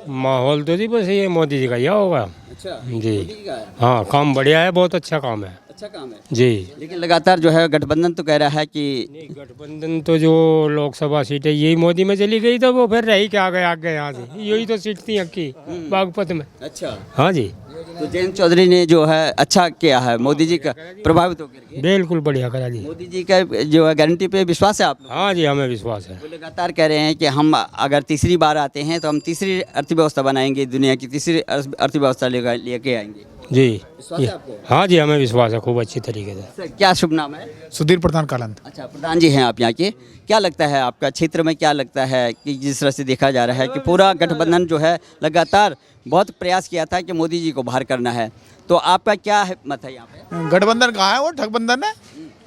माहौल तो जी बस ये मोदी जी का ही होगा। अच्छा, जी मोदी जी का है। हाँ, काम बढ़िया है, बहुत अच्छा काम है अच्छा काम है। जी। लेकिन लगातार जो है गठबंधन तो कह रहा है कि नहीं, गठबंधन तो जो लोकसभा सीटें यही मोदी में चली गई तो वो फिर रही क्या आगे आगे यहाँ से, यही तो सीट थी अक्की बागपत में। अच्छा, हाँ जी, तो जयंत चौधरी ने जो है अच्छा किया है, मोदी जी का प्रभावित होकर के। बिल्कुल बढ़िया करा जी। मोदी जी का जो है गारंटी पे विश्वास है आप लोग? हाँ जी, हमें विश्वास है। वो लगातार कह रहे हैं कि हम अगर तीसरी बार आते हैं तो हम तीसरी अर्थव्यवस्था बनाएंगे, दुनिया की तीसरी अर्थव्यवस्था लेके आएंगे। जी विश्वास है आपको? हाँ जी, हमें विश्वास है खूब अच्छी तरीके से। सर, क्या शुभ नाम है? सुधीर प्रधान कालंत। अच्छा, प्रधान जी हैं आप यहाँ के। क्या लगता है आपका क्षेत्र में, क्या लगता है कि जिस तरह से देखा जा रहा है कि पूरा गठबंधन जो है लगातार बहुत प्रयास किया था कि मोदी जी को बाहर करना है, तो आपका क्या मत है यहाँ पे? गठबंधन कहाँ है, वो ठगबंधन है।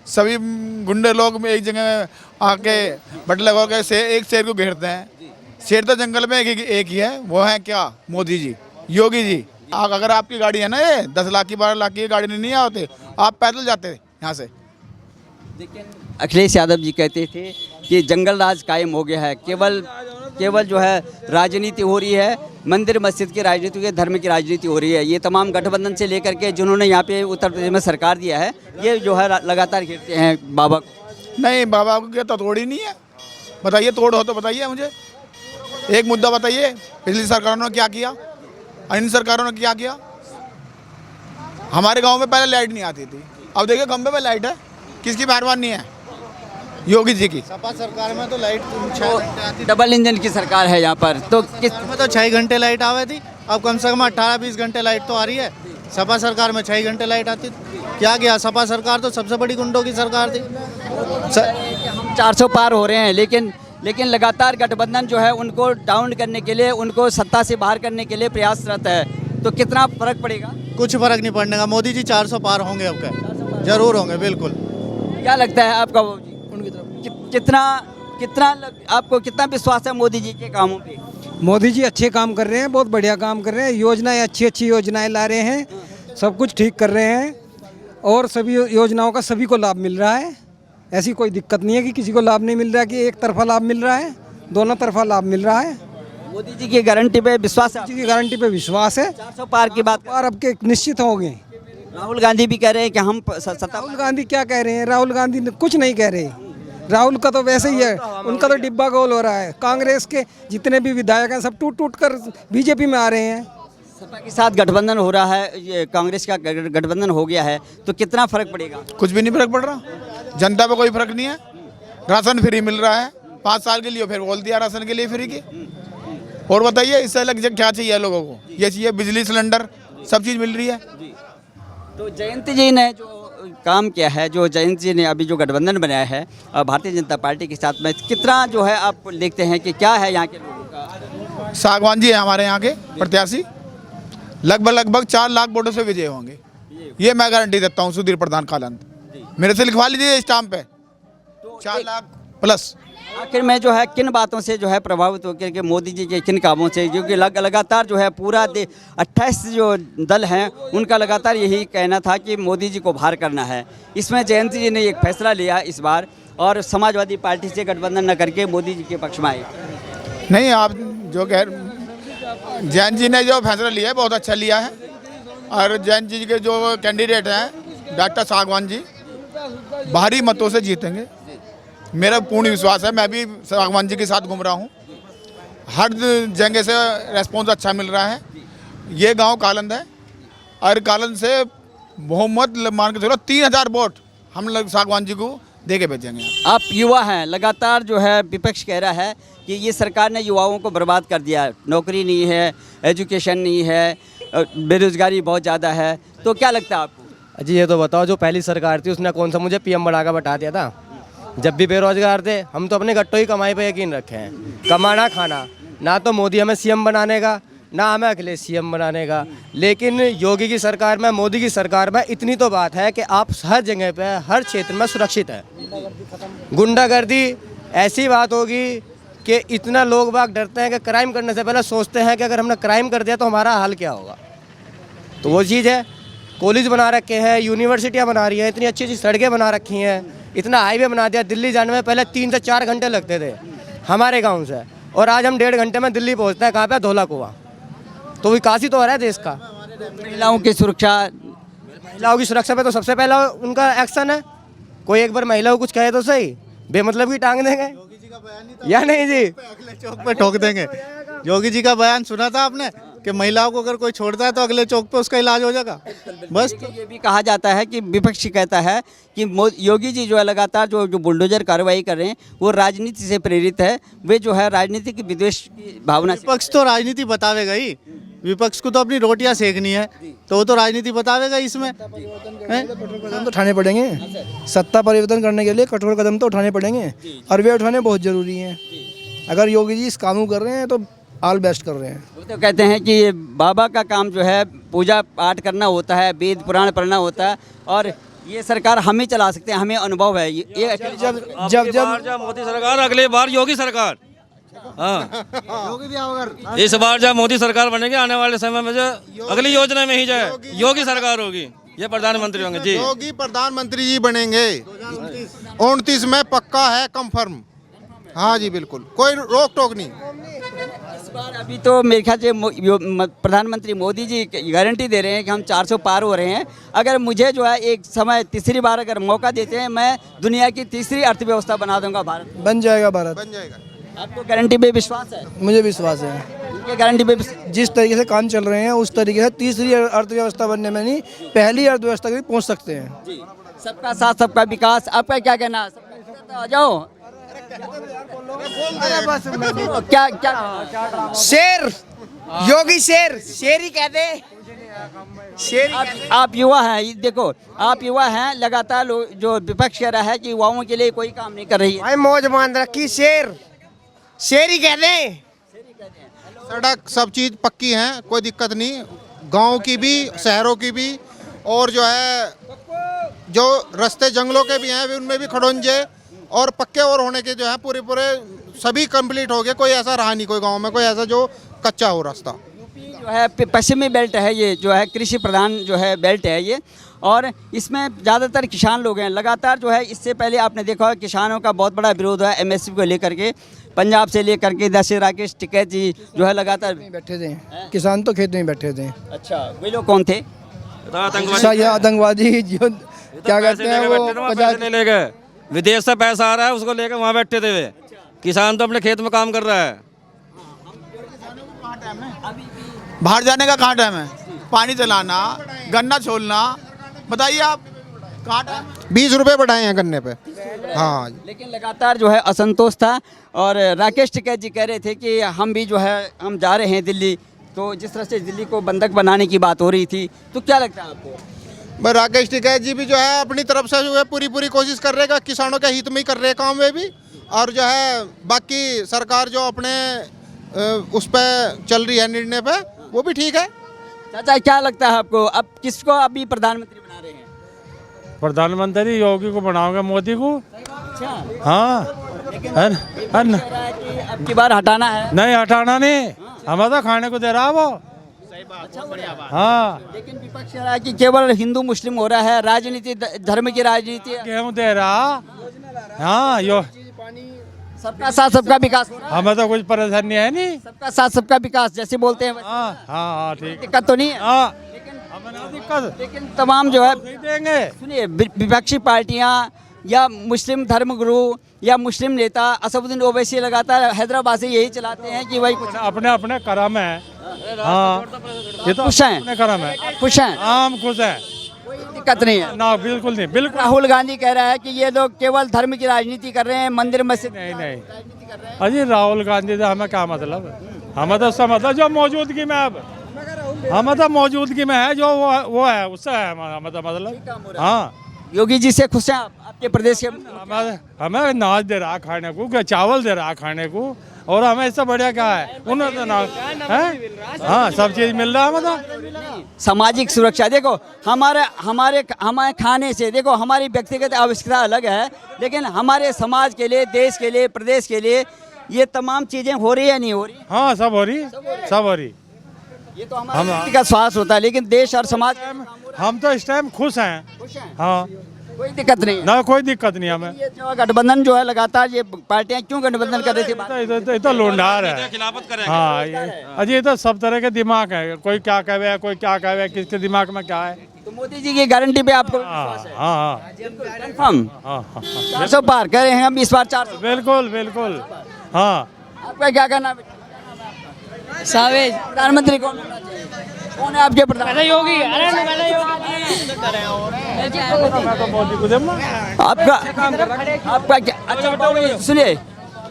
सभी गुंडे लोग में एक जगह आके बट लगा के एक शेर को घेरते हैं। शेर तो जंगल में एक ही है, वो है क्या? मोदी जी, योगी जी। अगर आपकी गाड़ी है ना, ये 10 लाख की 12 लाख की गाड़ी नहीं होते, आप पैदल जाते यहाँ से। लेकिन अखिलेश यादव जी कहते थे कि जंगल राज कायम हो गया है, केवल जो है राजनीति हो रही है, मंदिर मस्जिद की राजनीति की, धर्म की राजनीति हो रही है। ये तमाम गठबंधन से लेकर के जिन्होंने यहाँ पे उत्तर प्रदेश में सरकार दिया है, ये जो है लगातार घेरते हैं बाबा को। नहीं, बाबा को क्या तो तोड़ ही नहीं है। बताइए, तोड़ हो तो बताइए मुझे, एक मुद्दा बताइए। पिछली सरकारों ने क्या किया, इन सरकारों ने क्या किया? हमारे गांव में पहले लाइट नहीं आती थी, अब देखिए खंबे पे लाइट है। किसकी मेहरबानी है? योगी जी की। सपा सरकार में तो लाइट तो डबल इंजन की सरकार है यहाँ पर, तो किस में तो 6 घंटे लाइट आवे थी, अब कम से कम 18-20 घंटे लाइट तो आ रही है। सपा सरकार में 6 घंटे लाइट आती थी। क्या किया? सपा सरकार तो सबसे बड़ी गुंडों की सरकार थी। 400 पार हो रहे हैं, लेकिन लगातार गठबंधन जो है उनको डाउन करने के लिए, उनको सत्ता से बाहर करने के लिए प्रयासरत है। तो कितना फर्क पड़ेगा? कुछ फर्क नहीं पड़ने का। मोदी जी 400 पार होंगे, अब क्या जरूर होंगे, बिल्कुल। क्या लगता है आपका बाबू जी? आपको कितना विश्वास है मोदी जी के कामों पे? मोदी जी अच्छे काम कर रहे हैं, बहुत बढ़िया काम कर रहे हैं। योजनाएं अच्छी अच्छी योजनाएं ला रहे हैं, सब कुछ ठीक कर रहे हैं और सभी योजनाओं का सभी को लाभ मिल रहा है। ऐसी कोई दिक्कत नहीं है कि किसी को लाभ नहीं मिल रहा है, कि एक तरफा लाभ मिल रहा है, दोनों तरफा लाभ मिल रहा है। मोदी जी की गारंटी पे विश्वास है? जी की गारंटी पे विश्वास है। 400 पार की बात और अब के निश्चित होंगे। राहुल गांधी भी कह रहे हैं कि हम सत्ता। राहुल गांधी क्या कह रहे हैं? राहुल गांधी कुछ नहीं कह रहे। राहुल का तो वैसे ही है, उनका तो डिब्बा गोल हो रहा है। कांग्रेस के जितने भी विधायक हैं सब टूट टूट कर बीजेपी में आ रहे हैं। सपा के साथ गठबंधन हो रहा है, ये कांग्रेस का गठबंधन हो गया है, तो कितना फर्क पड़ेगा? कुछ भी नहीं फर्क पड़ रहा, जनता पे कोई फर्क नहीं है। राशन फ्री मिल रहा है 5 साल के लिए, फिर बोल दिया राशन के लिए फ्री की। और बताइए, इससे अलग क्या चाहिए लोगों को? ये चाहिए बिजली सिलेंडर, सब चीज़ मिल रही है। तो जयंत जी ने जो काम किया है, जो जयंत जी ने अभी जो गठबंधन बनाया है भारतीय जनता पार्टी के साथ में, कितना जो है आप देखते हैं कि क्या है यहाँ के लोगों का? सागवान जी है हमारे यहाँ के प्रत्याशी, लगभग 4 लाख वोटों से विजय होंगे, ये मैं गारंटी देता हूँ। सुधीर प्रधान कालंत, मेरे से लिखवा लीजिए स्टाम्प पे, 4 लाख प्लस। आखिर में जो है किन बातों से जो है प्रभावित होकर के मोदी जी के किन कामों से, क्योंकि लगातार जो है पूरा 28 जो दल हैं उनका लगातार यही कहना था कि मोदी जी को बाहर करना है। इसमें जयंत जी ने एक फैसला लिया इस बार और समाजवादी पार्टी से गठबंधन न करके मोदी जी के पक्ष में आए। नहीं, आप जो कह जयंत जी ने जो फैसला लिया है बहुत अच्छा लिया है। और जयंत जी के जो कैंडिडेट हैं डॉक्टर सागवान जी भारी मतों से जीतेंगे, मेरा पूर्ण विश्वास है। मैं भी सागवान जी के साथ घूम रहा हूँ, हर जगह से रेस्पॉन्स अच्छा मिल रहा है। ये गांव कालंद है और कालंद से बहुमत मान के चलो 3000 वोट हम लोग सागवान जी को दे के भेजेंगे। आप युवा हैं, लगातार जो है विपक्ष कह रहा है कि ये सरकार ने युवाओं को बर्बाद कर दिया, नौकरी नहीं है, एजुकेशन नहीं है, बेरोजगारी बहुत ज़्यादा है, तो क्या लगता है आपको? जी ये तो बताओ, जो पहली सरकार थी उसने कौन सा मुझे पीएम बनाकर बैठा दिया था? जब भी बेरोजगार थे, हम तो अपने गट्टों की कमाई पे यकीन रखे हैं, कमाना खाना। ना तो मोदी हमें सीएम बनाने का, ना हमें अखिलेश सीएम बनाने का। लेकिन योगी की सरकार में, मोदी की सरकार में इतनी तो बात है कि आप हर जगह पे, हर क्षेत्र में सुरक्षित है। गुंडागर्दी ऐसी बात होगी कि इतना लोग बाग डरते हैं कि क्राइम करने से पहले सोचते हैं कि अगर हमने क्राइम कर दिया तो हमारा हाल क्या होगा। तो वो चीज़ है। कॉलेज बना रखे हैं, यूनिवर्सिटियाँ बना रही हैं, इतनी अच्छी अच्छी सड़कें बना रखी हैं, इतना हाईवे बना दिया। दिल्ली जाने में पहले 3 से 4 घंटे लगते थे हमारे गांव से, और आज हम 1.5 घंटे में दिल्ली पहुंचते हैं। कहाँ पे? धौला कुआं। तो विकास ही तो हो रहा है देश का। महिलाओं की सुरक्षा, महिलाओं की सुरक्षा पे तो सबसे पहला उनका एक्शन है। कोई एक बार महिला को कुछ कहे तो सही, बेमतलब की टांग देंगे या नहीं जी? अगले चौक पे ठोक देंगे। योगी जी का बयान सुना था आपने कि महिलाओं को अगर कोई छोड़ता है तो अगले चौक पे उसका इलाज हो जाएगा। बस तो ये भी कहा जाता है कि विपक्ष कहता है कि योगी जी जो है लगातार जो बुलडोजर कार्रवाई कर रहे हैं वो राजनीति से प्रेरित है, वे जो है राजनीतिक विद्वेष की भावना से। विपक्ष तो राजनीति बतावेगा ही, विपक्ष को तो अपनी रोटियां सेकनी है, तो वो तो राजनीति बतावेगा इसमें। कदम तो उठाने पड़ेंगे, सत्ता परिवर्तन करने के लिए कठोर कदम तो उठाने पड़ेंगे और वे उठाने बहुत ज़रूरी हैं। अगर योगी जी इस कानून कर रहे हैं तो ऑल बेस्ट कर रहे हैं। वो तो कहते हैं कि ये बाबा का काम जो है पूजा पाठ करना होता है, वेद पुराण पढ़ना होता है, और ये सरकार हम ही चला सकते हैं, हमें अनुभव है। ये जब मोदी सरकार, अगली बार योगी सरकार। हाँ, इस बार जब मोदी सरकार बनेगी आने वाले समय में जो अगली योजना में ही जाए योगी सरकार होगी, ये प्रधानमंत्री होंगे जी। योगी प्रधानमंत्री जी बनेंगे 29 में, पक्का है, कंफर्म। हाँ जी बिल्कुल, कोई रोक टोक नहीं। इस बार अभी तो मेरे ख्याल से प्रधानमंत्री मोदी जी गारंटी दे रहे हैं कि हम 400 पार हो रहे हैं। अगर मुझे जो है एक समय तीसरी बार अगर मौका देते हैं, मैं दुनिया की तीसरी अर्थव्यवस्था बना दूंगा भारत। बन जाएगा भारत, बन जाएगा। आपको गारंटी पे विश्वास है? मुझे विश्वास है। ये गारंटी पे जिस तरीके से काम चल रहे हैं उस तरीके से तीसरी अर्थव्यवस्था बनने में नहीं, पहली अर्थव्यवस्था भी पहुंच सकते हैं। जी, सबका साथ सबका विकास। आपका क्या कहना है? आ जाओ, क्या क्या शेर, योगी शेर, शेर ही कहते हैं। आप युवा हैं, देखो आप युवा हैं, लगातार जो विपक्ष कह रहा है कि युवाओं के लिए कोई काम नहीं कर रही है। भाई मौज मान रखी, शेर, शेर ही कहते हैं। सड़क सब चीज़ पक्की है, कोई दिक्कत नहीं, गांव की भी शहरों की भी, और जो है जो रास्ते जंगलों के भी हैं उनमें भी खड़ोंजे और पक्के और होने के जो है पूरे सभी कंप्लीट हो गए। कोई ऐसा रहा नहीं कोई गांव में कोई ऐसा जो कच्चा हो रास्ता। जो है पश्चिमी बेल्ट है, ये जो है कृषि प्रधान जो है बेल्ट है ये, और इसमें ज़्यादातर किसान लोग हैं। लगातार जो है इससे पहले आपने देखा है किसानों का बहुत बड़ा विरोध है एमएसपी को लेकर के, पंजाब से लेकर के जैसे राकेश टिकैत जी जो है लगातार बैठे थे, किसान तो खेत में बैठे थे। अच्छा, वे लोग कौन थे? आतंकवादी जो क्या कहते हैं वो ले गए, विदेश से पैसा आ रहा है उसको लेकर वहाँ बैठे थे वे। किसान तो अपने खेत में काम कर रहा है। बाहर जाने का कहाँ टाइम है? पानी चलाना, गन्ना छोलना, बताइए आप कहाँ टाइम है? 20 रुपये बढ़ाए हैं गन्ने पे। हाँ, लेकिन लगातार जो है असंतोष था, और राकेश टिकैत जी कह रहे थे कि हम भी जो है हम जा रहे हैं दिल्ली, तो जिस तरह से दिल्ली को बंधक बनाने की बात हो रही थी, तो क्या लगता है आपको? भाई राकेश टिकैत जी भी जो है अपनी तरफ से जो है पूरी कोशिश कर रहे हैं, किसानों के हित में ही कर रहे हैं काम वे भी, और जो है बाकी सरकार जो अपने उस पर चल रही है निर्णय पे, वो भी ठीक है। चाचा क्या लगता है आपको, अब किसको अभी प्रधानमंत्री बना रहे हैं? प्रधानमंत्री योगी को बनाओगे, मोदी को। अच्छा, हाँ, अब की बार हटाना है? नहीं हटाना नहीं, हमें तो खाने को दे रहा वो। हाँ, लेकिन विपक्ष कह रहा है कि केवल हिंदू मुस्लिम हो रहा है, राजनीति धर्म की राजनीति है। गेहूँ दे रहा। हाँ, यो सबका साथ सबका विकास हो रहा है। हमें तो कुछ परेशानी है नहीं। सबका साथ सबका विकास जैसे बोलते हैं, हाँ हाँ ठीक, दिक्कत तो नहीं है। हाँ, हमें ना दिक्कत, लेकिन तमाम जो है नहीं देंगे। सुनिए, विपक्षी पार्टियां या मुस्लिम धर्मगुरु या मुस्लिम नेता असदुद्दीन ओवैसी लगातार हैदराबाद से यही चलाते हैं कि भाई कुछ अपने अपने कर्म है। हाँ, ये तो खुश हैं? अपने कर्म है। खुश हैं, हम खुश हैं, कोई दिक्कत नहीं है। ना बिल्कुल नहीं, बिल्कुल राहुल गांधी कह रहा है कि ये लोग केवल धर्म की राजनीति कर रहे हैं, मंदिर मस्जिद नहीं नहीं। अजी राहुल गांधी से हमें क्या मतलब? हमें तो उससे मतलब जो मौजूदगी में, अब हमें तो मौजूदगी में है जो वो है, उससे है हमें तो मतलब। हाँ, योगी जी से खुश हैं आप? आपके प्रदेश के हमें अनाज दे रहा खाने को, क्या चावल दे रहा खाने को, और हमें इससे बढ़िया क्या है? उन्हें तो ना है। हाँ, सब चीज़ मिल रहा है हमें तो। सामाजिक सुरक्षा देखो, हमारे खाने से देखो, हमारी व्यक्तिगत आवश्यकता अलग है, लेकिन हमारे समाज के लिए, देश के लिए, प्रदेश के लिए ये तमाम चीज़ें हो रही है नहीं हो रही? हाँ, सब हो रही, सब हो रही। ये तो हमारा व्यक्तिगत स्वास्थ्य होता है, लेकिन देश और समाज हम तो इस टाइम खुश हैं। हाँ, कोई दिक्कत नहीं है। ना कोई दिक्कत नहीं हमें। ये जो गठबंधन जो है लगातार ये पार्टियां क्यों गठबंधन कर रही थी? ये तो लोंडार है। खिलाफत करेंगे। हाँ अजी ये तो सब तरह के दिमाग है, कोई क्या कहे कोई क्या कहे, किसके दिमाग में क्या है। तो मोदी जी की गारंटी पे आपको हाँ विश्वास है? हाँ कंफर्म हाँ हाँ 400 पार कह रहे हैं हम इस बार 400। बिल्कुल बिल्कुल हाँ। आपका क्या कहना है? सावेज प्रधानमंत्री कौन होना चाहिए? कौन है आपके प्रधानमंत्री? योगी आपका क्या अच्छा बताओ, सुनिए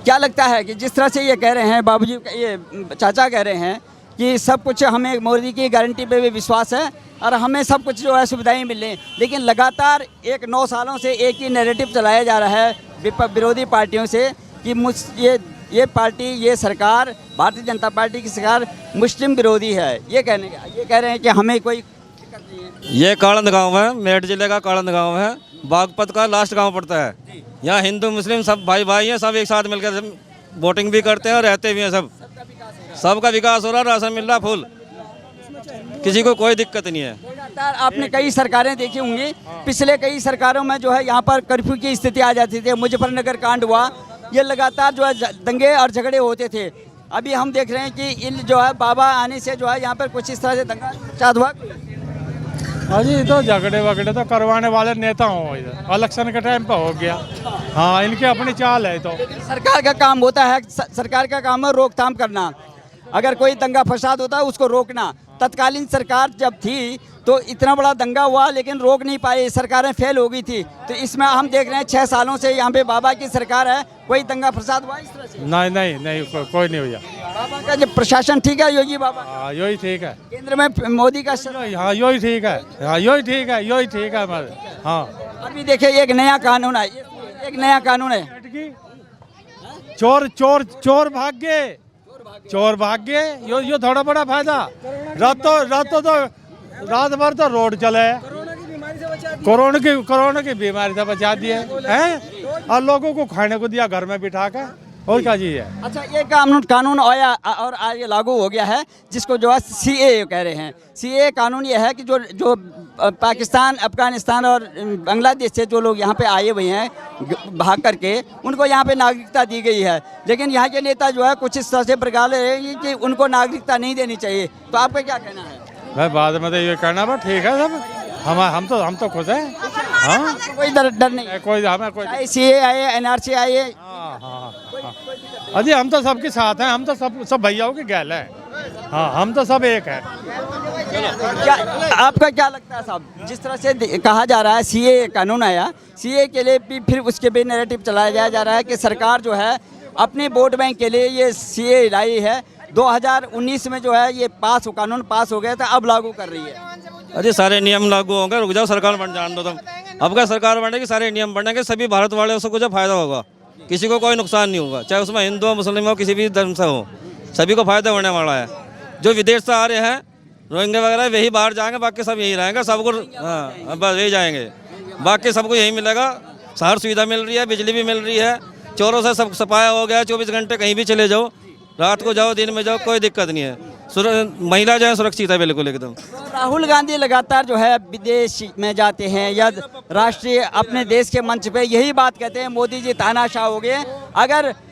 क्या लगता है कि जिस तरह से ये कह रहे हैं बाबूजी, ये चाचा कह रहे हैं कि सब कुछ हमें मोदी की गारंटी पे भी विश्वास है और हमें सब कुछ जो है सुविधाएं मिल रही हैं, लेकिन लगातार 9 सालों से एक ही नैरेटिव चलाया जा रहा है विरोधी पार्टियों से कि ये पार्टी, ये सरकार, भारतीय जनता पार्टी की सरकार मुस्लिम विरोधी है। ये कह रहे हैं कि हमें कोई दिक्कत नहीं है। ये काड़ंद गांव है, मेरठ जिले का काड़ंद गांव है, बागपत का लास्ट गांव पड़ता है। यहाँ हिंदू मुस्लिम सब भाई भाई हैं, सब एक साथ मिलकर वोटिंग भी करते हैं और रहते भी हैं। सबका विकास हो रहा, राशन मिल रहा फुल, किसी को कोई दिक्कत नहीं है। आपने कई सरकारें देखी होंगी, पिछले कई सरकारों में जो है यहाँ पर कर्फ्यू की स्थिति आ जाती थी। मुजफ्फरनगर कांड हुआ, ये लगातार जो है दंगे और झगड़े होते थे। अभी हम देख रहे हैं कि इन जो है बाबा आने से जो है यहाँ पर कुछ इस तरह से दंगा फसाद हुआ। अजी तो झगड़े वगड़े तो करवाने वाले नेता हो, इलेक्शन के टाइम पे हो गया। हाँ इनकी अपनी चाल है। तो सरकार का काम होता है, सरकार का काम है रोकथाम करना। अगर कोई दंगा फसाद होता है उसको रोकना। तत्कालीन सरकार जब थी तो इतना बड़ा दंगा हुआ लेकिन रोक नहीं पाए, सरकारें फेल हो गई थी। तो इसमें हम देख रहे हैं 6 सालों से यहाँ पे बाबा की सरकार है, कोई दंगा फसाद हुआ इस तरह से? नहीं कोई नहीं हुआ। बाबा का जो प्रशासन ठीक है, योगी बाबा हाँ यही ठीक है। केंद्र में मोदी का हाँ यही ठीक है। हाँ यही ठीक है, यही ठीक है। हाँ अभी देखिए एक नया कानून है, एक नया कानून है। चोर चोर चोर भाग गए, चोर भाग गए, यो थोड़ा बड़ा फायदा। रात भर तो रोड चले, कोरोना की बीमारी से बचा दिए हैं और लोगों को खाने को दिया घर में बिठा कर, और क्या चीज है। अच्छा ये कानून आया और आज ये लागू हो गया है, जिसको जो है CAA कह रहे हैं। CAA कानून ये है कि जो पाकिस्तान, अफगानिस्तान और बांग्लादेश से जो लोग यहाँ पे आए हुए हैं भाग करके, उनको यहाँ पे नागरिकता दी गई है। लेकिन यहाँ के नेता जो है कुछ इस तरह से प्रकार रहे हैं कि उनको नागरिकता नहीं देनी चाहिए। तो आपका क्या कहना है? भाई बाद में तो ये कहना बस ठीक है सब, हम तो खुश हैं। हाँ कोई डर नहीं है, कोई हमें कोई CAA आए, NRC आए। हाँ अजी हम तो सबके साथ हैं, हम तो सब भैयाओं के गैल हैं। हाँ हम तो सब एक है। क्या आपका क्या लगता है साहब, जिस तरह से कहा जा रहा है CAA कानून आया, CAA के लिए भी फिर उसके भी नैरेटिव चलाया जा रहा है कि सरकार जो है अपने वोट बैंक के लिए ये CAA लाई है। 2019 में जो है ये कानून पास हो गया था, अब लागू कर रही है। अरे सारे नियम लागू होंगे, रुक जाओ, सरकार बन जान दो तुम। अब क्या सरकार बनेगी, सारे नियम बनेंगे, सभी भारत वाले उसको कुछ फायदा होगा, किसी को कोई नुकसान नहीं होगा, चाहे उसमें हिंदू हो, मुस्लिम हो, किसी भी धर्म से हो, सभी को फायदा होने वाला है। जो विदेश से आ रहे हैं रोहिंग्या वगैरह, वही बाहर जाएंगे, बाकी सब यही रहेंगे, सबको हाँ बस यही जाएंगे, बाकी सबको यही मिलेगा। हर सुविधा मिल रही है, बिजली भी मिल रही है, चोरों से सब सफाया हो गया, 24 घंटे कहीं भी चले जाओ, रात को जाओ दिन में जाओ, कोई दिक्कत नहीं है। महिला जो है सुरक्षित है बिल्कुल एकदम। राहुल गांधी लगातार जो है विदेश में जाते हैं या राष्ट्रीय अपने देश के मंच पे यही बात कहते हैं, मोदी जी तानाशाह हो गए।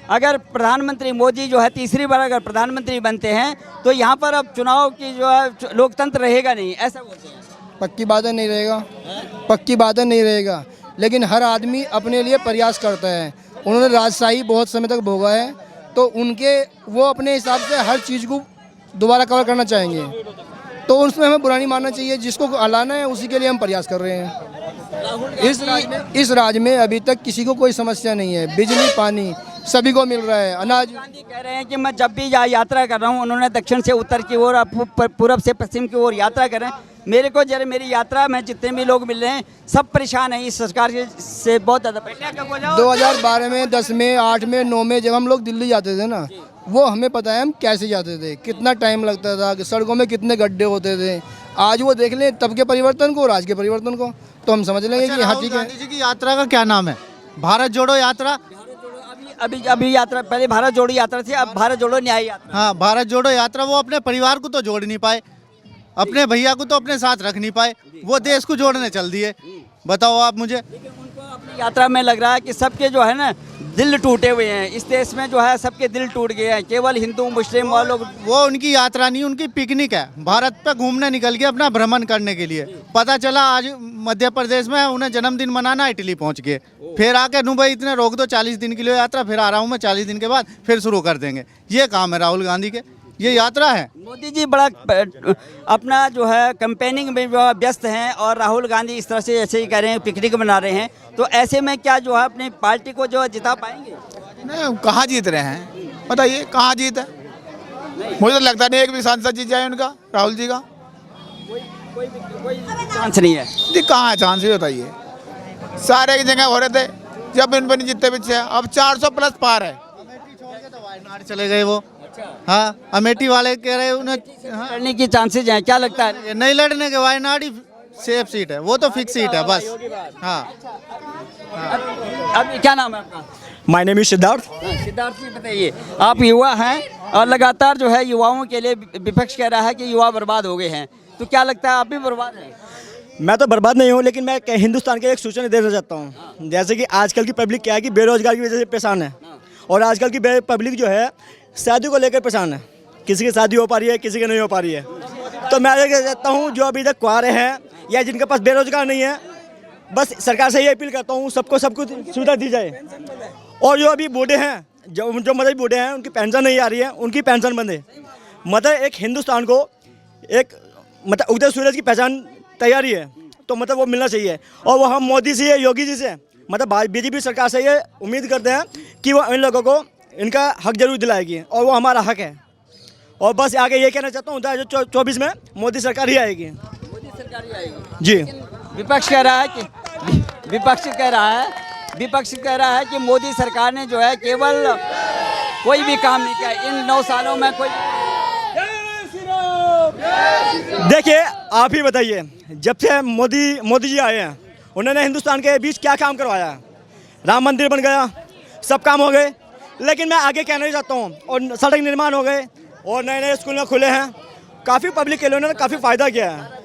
अगर प्रधानमंत्री मोदी जो है तीसरी बार अगर प्रधानमंत्री बनते हैं तो यहाँ पर अब चुनाव की जो है लोकतंत्र रहेगा नहीं, ऐसा बोलते हैं। पक्की बात नहीं रहेगा, पक्की बात नहीं रहेगा, लेकिन हर आदमी अपने लिए प्रयास करता है। उन्होंने राजशाही बहुत समय तक भोगा है, तो वो अपने हिसाब से हर चीज़ को दोबारा कवर करना चाहेंगे, तो उसमें हमें बुरा नहीं मानना चाहिए। जिसको हलाना है उसी के लिए हम प्रयास कर रहे हैं। इस राज्य में अभी तक किसी को कोई समस्या नहीं है, बिजली पानी सभी को मिल रहा है, अनाज। गांधी कह रहे हैं कि मैं जब भी यात्रा कर रहा हूँ, उन्होंने दक्षिण से उत्तर की ओर, पूर्व से पश्चिम की ओर यात्रा कर रहे हैं। मेरी यात्रा में जितने भी लोग मिल रहे हैं सब परेशान हैं इस सरकार से, बहुत ज़्यादा। 2012 में, 10 में, 8 में, 9 में जब हम लोग दिल्ली जाते थे ना, वो हमें पता है हम कैसे जाते थे, कितना टाइम लगता था, कि सड़कों में कितने गड्ढे होते थे। आज वो देख लें तब के परिवर्तन को और आज के परिवर्तन को, तो हम समझ लेंगे कि हाँ ठीक है। गांधी जी की यात्रा का क्या नाम है? भारत जोड़ो यात्रा। अभी यात्रा, पहले भारत जोड़ो यात्रा थी, अब भारत जोड़ो न्याय यात्रा। हाँ, भारत जोड़ो यात्रा। वो अपने परिवार को तो जोड़ नहीं पाए, अपने भैया को तो अपने साथ रख नहीं पाए, वो देश को जोड़ने चल दिए। बताओ आप मुझे। उनको अपनी यात्रा में लग रहा है कि सबके जो है ना दिल टूटे हुए हैं, इस देश में जो है सबके दिल टूट गए हैं, केवल हिंदू मुस्लिम वालों। वो उनकी यात्रा नहीं, उनकी पिकनिक है। भारत पे घूमने निकल गए अपना भ्रमण करने के लिए। पता चला आज मध्य प्रदेश में उन्हें जन्मदिन मनाना, इटली पहुंच गए। फिर आके नु भाई इतने रोक दो 40 दिन के लिए यात्रा, फिर आ रहा हूँ मैं 40 दिन के बाद फिर शुरू कर देंगे। ये काम है राहुल गांधी के, ये यात्रा है। मोदी जी बड़ा अपना जो है कैंपेनिंग में व्यस्त हैं और राहुल गांधी इस तरह से ऐसे ही कह रहे हैं, पिकनिक मना रहे हैं। तो ऐसे में क्या जो है अपनी पार्टी को जो जिता पाएंगे? नहीं, कहाँ जीत रहे हैं बताइए, कहाँ जीत है? मुझे तो लगता नहीं एक भी सांसद जीत जाए उनका, राहुल जी का। कोई चांस नहीं है जी, कहाँ है चांस ही बताइए। सारे की जगह हो रहे थे जब इन पर नहीं जीतते पीछे, अब 400 प्लस पार है। वायनाड चले गए वो। हाँ, अमेठी वाले कह रहे उन्हें लड़ने की चांसेज हैं, क्या लगता है? नहीं लड़ने के, वायनाड ही सेफ सीट है, वो तो फिक्स सीट है बस। हाँ, अब क्या नाम है आपका? My name is Siddharth. Siddharth ji बताइए, आप युवा हैं और लगातार जो है युवाओं के लिए विपक्ष कह रहा है कि युवा बर्बाद हो गए हैं, तो क्या लगता है आप भी बर्बाद हैं? मैं तो बर्बाद नहीं हूँ, लेकिन मैं हिंदुस्तान के एक सूचना देना चाहता हूँ। जैसे कि आजकल की पब्लिक क्या है कि बेरोजगार की वजह से परेशान है, और आजकल की पब्लिक जो है शादी को लेकर परेशान है। किसी की शादी हो पा रही है, किसी की नहीं हो पा रही है। तो मैं ये कहता हूँ जो अभी तक कुंवारे हैं या जिनके पास बेरोजगार नहीं है, बस सरकार से ये अपील करता हूँ सबको सब कुछ सुविधा दी जाए। और जो अभी बूढ़े हैं, जो मतलब बूढ़े हैं उनकी पेंशन नहीं आ रही है, उनकी पेंशन बंद है। मतलब एक हिंदुस्तान को एक मतलब उगते सूरज की पहचान तैयारी है, तो मतलब वो मिलना चाहिए। और वो हम मोदी से, योगी जी से, मतलब बीजेपी सरकार से ये उम्मीद करते हैं कि वो इन लोगों को इनका हक जरूर दिलाएगी, और वो हमारा हक है। और बस आगे ये कहना चाहता हूँ 2024 में मोदी सरकार ही आएगी। मोदी सरकार ही आएगी जी। विपक्ष कह रहा है कि मोदी सरकार ने जो है केवल कोई भी काम नहीं किया इन 9 सालों में। कोई देखिए, आप ही बताइए, जब से मोदी जी आए हैं उन्होंने हिंदुस्तान के बीच क्या काम करवाया है? राम मंदिर बन गया, सब काम हो गए, लेकिन मैं आगे कहना ही चाहता हूँ, और सड़क निर्माण हो गए और नए नए स्कूल खुले हैं, काफ़ी पब्लिक के लिए उन्होंने काफ़ी फ़ायदा किया है।